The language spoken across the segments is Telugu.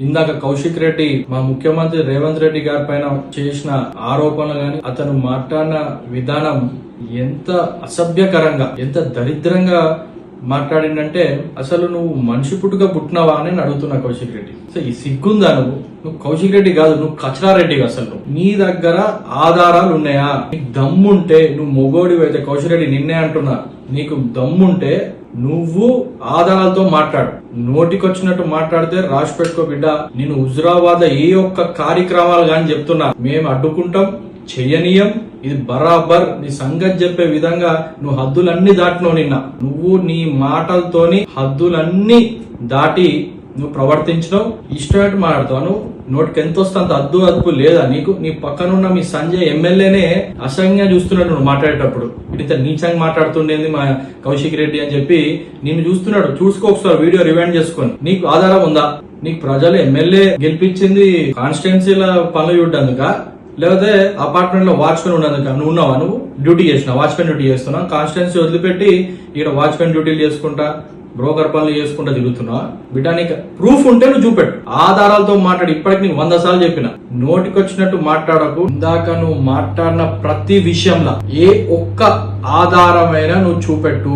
ఇందాక కౌశిక్ రెడ్డి మా ముఖ్యమంత్రి రేవంత్ రెడ్డి గారి పైన చేసిన ఆరోపణలు గాని అతను మాట్లాడిన విధానం ఎంత అసభ్యకరంగా ఎంత దరిద్రంగా మాట్లాడిందంటే అసలు నువ్వు మనిషి పుట్టుగా పుట్టినావా అని అడుగుతున్నా కౌశిక్ రెడ్డి. అసలు ఈ సిగ్గుందా నువ్వు కౌశిక్ రెడ్డి కాదు, నువ్వు కచరారెడ్డి. అసలు నీ దగ్గర ఆధారాలు ఉన్నాయా? నీకు దమ్ముంటే నువ్వు మొగోడివి అయితే కౌశిక్ రెడ్డి నిన్నే అంటున్నా, నీకు దమ్ముంటే నువ్వు ఆధారాలతో మాట్లాడు. నోటికొచ్చినట్టు మాట్లాడితే రాసి పెట్టుకో బిడ్డ. నేను హుజురాబాద్ ఏ ఒక్క కార్యక్రమాలు గాని చెప్తున్నా మేము అడ్డుకుంటాం, చెయ్యనీయం. ఇది బరాబర్ నీ సంగతి చెప్పే విధంగా నువ్వు హద్దులన్నీ దాటినావు. నిన్న నువ్వు నీ మాటలతోని హద్దులన్నీ దాటి నువ్వు ప్రవర్తించడం ఇష్టమైనట్టు మాట్లాడతావు. నోటికి ఎంత వస్తే అంత అద్దు అదుపు లేదా నీకు? నీ పక్కనున్న మీ సంజయ్ ఎమ్మెల్యేనే అసహ్యంగా చూస్తున్నాడు నువ్వు మాట్లాడేటప్పుడు. ఇంత నీచంగా మాట్లాడుతుండేది మా కౌశిక్ రెడ్డి అని చెప్పి నిన్ను చూస్తున్నాడు. చూసుకో ఒకసారి వీడియో రివైండ్ చేసుకొని. నీకు ఆధారం ఉందా? నీకు ప్రజలు ఎమ్మెల్యే గెలిపించింది కాన్స్టిట్యున్సీల పనులు చూడ్డందుక, లేకపోతే అపార్ట్మెంట్ లో వాచ్మెన్ ఉన్నందుక? నువ్వు ఉన్నావా? నువ్వు డ్యూటీ చేసినావు, వాచ్మెన్ డ్యూటీ చేస్తున్నావు. కాన్స్టిట్యున్సీ వదిలిపెట్టి ఇక్కడ వాచ్మెన్ డ్యూటీలు చేసుకుంటా బ్రోకర్ పనులు చేసుకుంటా తిరుగుతున్నావా? బిడ్డ నీకు ప్రూఫ్ ఉంటే నువ్వు చూపెట్టు, ఆధారాలతో మాట్లాడు. ఇప్పటికి నీకు 100 సార్లు చెప్పిన నోటికొచ్చినట్టు మాట్లాడకు. ఇందాక నువ్వు మాట్లాడిన ప్రతి విషయంలో ఏ ఒక్క ఆధారమైనా నువ్వు చూపెట్టు.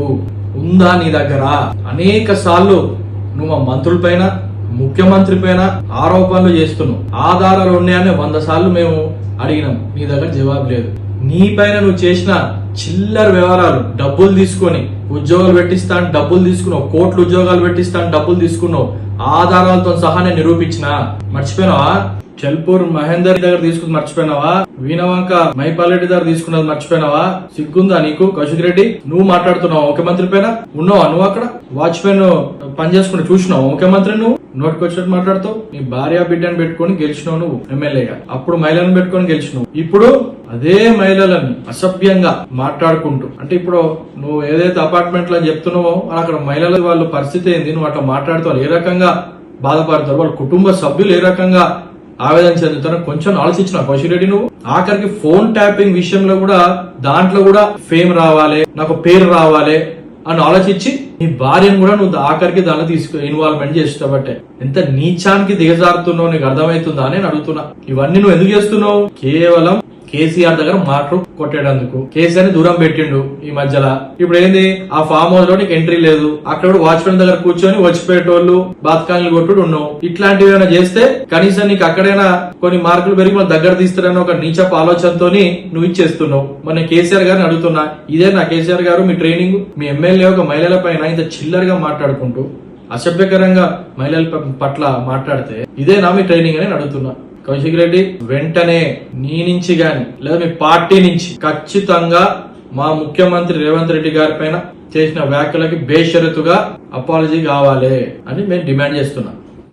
ఉందా నీ దగ్గర? అనేక సార్లు నువ్వు మా మంత్రుల పైన ముఖ్యమంత్రి పైన ఆరోపణలు చేస్తున్నావు. ఆధారాలు ఉన్నాయని 100 సార్లు మేము అడిగినాం, నీ దగ్గర జవాబు లేదు. నీ పైన నువ్వు చేసిన చిల్లర వ్యవహారాలు, డబ్బులు తీసుకొని ఉద్యోగాలు పెట్టిస్తాను డబ్బులు తీసుకున్నావు, కోట్ల ఉద్యోగాలు పెట్టిస్తాను డబ్బులు తీసుకున్నావు, ఆధారాలతో సహా నేను నిరూపించిన. మర్చిపోయినావా? చెల్పూర్ మహేందర్ దగ్గర తీసుకుని మర్చిపోయినావా? వీణవంక మైపాలరెడ్డి దగ్గర తీసుకున్నది మర్చిపోయినావా? సిగ్గుందా నీకు కౌశిక్ రెడ్డి? నువ్వు మాట్లాడుతున్నావు ముఖ్యమంత్రి పైన? ఉన్నావా నువ్వు అక్కడ? వాచ్మెన్ పని చేసుకుని చూసినావు ముఖ్యమంత్రి? నువ్వు నోటికొచ్చినట్టు మాట్లాడుతావు. నీ భార్య బిడ్డను పెట్టుకుని గెలిచినావు నువ్వు ఎమ్మెల్యేగా. అప్పుడు మహిళలను పెట్టుకుని గెలిచినావు. ఇప్పుడు అదే మహిళలను అసభ్యంగా మాట్లాడుకుంటూ, అంటే ఇప్పుడు నువ్వు ఏదైతే అపార్ట్మెంట్ లో చెప్తున్నావో అక్కడ మహిళల వాళ్ళ పరిస్థితి ఏంది? నువ్వు అట్లా మాట్లాడుతావు, ఏ రకంగా బాధపడతారు, వాళ్ళ కుటుంబ సభ్యులు ఏ రకంగా ఆవేదన చెందుతారో కొంచెం ఆలోచించిన కౌశిక్ రెడ్డి. నువ్వు ఆఖరికి ఫోన్ ట్యాపింగ్ విషయంలో కూడా దాంట్లో కూడా ఫేమ్ రావాలి, నాకు పేరు రావాలి అని ఆలోచించి నీ భార్యను కూడా నువ్వు ఆఖరికి దాన్ని ఇన్వాల్వ్మెంట్ చేస్తాబట్టే ఎంత నీచానికి దిగజారుతున్నావు నీకు అర్థమవుతుందా అని అడుగుతున్నా. ఇవన్నీ నువ్వు ఎందుకు చేస్తున్నావు? కేవలం కేసీఆర్ దగ్గర మాటలు కొట్టేటందుకు. కేసీఆర్ ని దూరం పెట్టిండు ఈ మధ్యలో. ఇప్పుడు ఏంది? ఆ ఫామ్ హౌస్ లో నీకు ఎంట్రీ లేదు, అక్కడ వాచ్మెన్ దగ్గర కూర్చొని వచ్చిపోయేటోళ్ళు బాత్కాన్లు కొట్టుడు ఉన్నావు. ఇట్లాంటివి ఏమైనా చేస్తే కనీసం నీకు అక్కడైనా కొన్ని మార్కులు పెరిగి మన దగ్గర తీస్తారని ఒక నీచపు ఆలోచనతో నువ్వు ఇచ్చేస్తున్నావు. మన కేసీఆర్ గారిని అడుగుతున్నా, ఇదే నా కేసీఆర్ గారు మీ ట్రైనింగ్? మీ ఎమ్మెల్యే ఒక మహిళల పైన ఇంత చిల్లరగా మాట్లాడుకుంటూ అసభ్యకరంగా మహిళల పట్ల మాట్లాడితే ఇదేనా మీ ట్రైనింగ్ అని అడుగుతున్నా. కౌశిక్ రెడ్డి వెంటనే నీ నుంచి గాని లేదా మీ పార్టీ నుంచి ఖచ్చితంగా మా ముఖ్యమంత్రి రేవంత్ రెడ్డి గారి పైన చేసిన వ్యాఖ్యలకి బేషరతుగా అపాలజీ కావాలి అని మేము డిమాండ్ చేస్తున్నాం.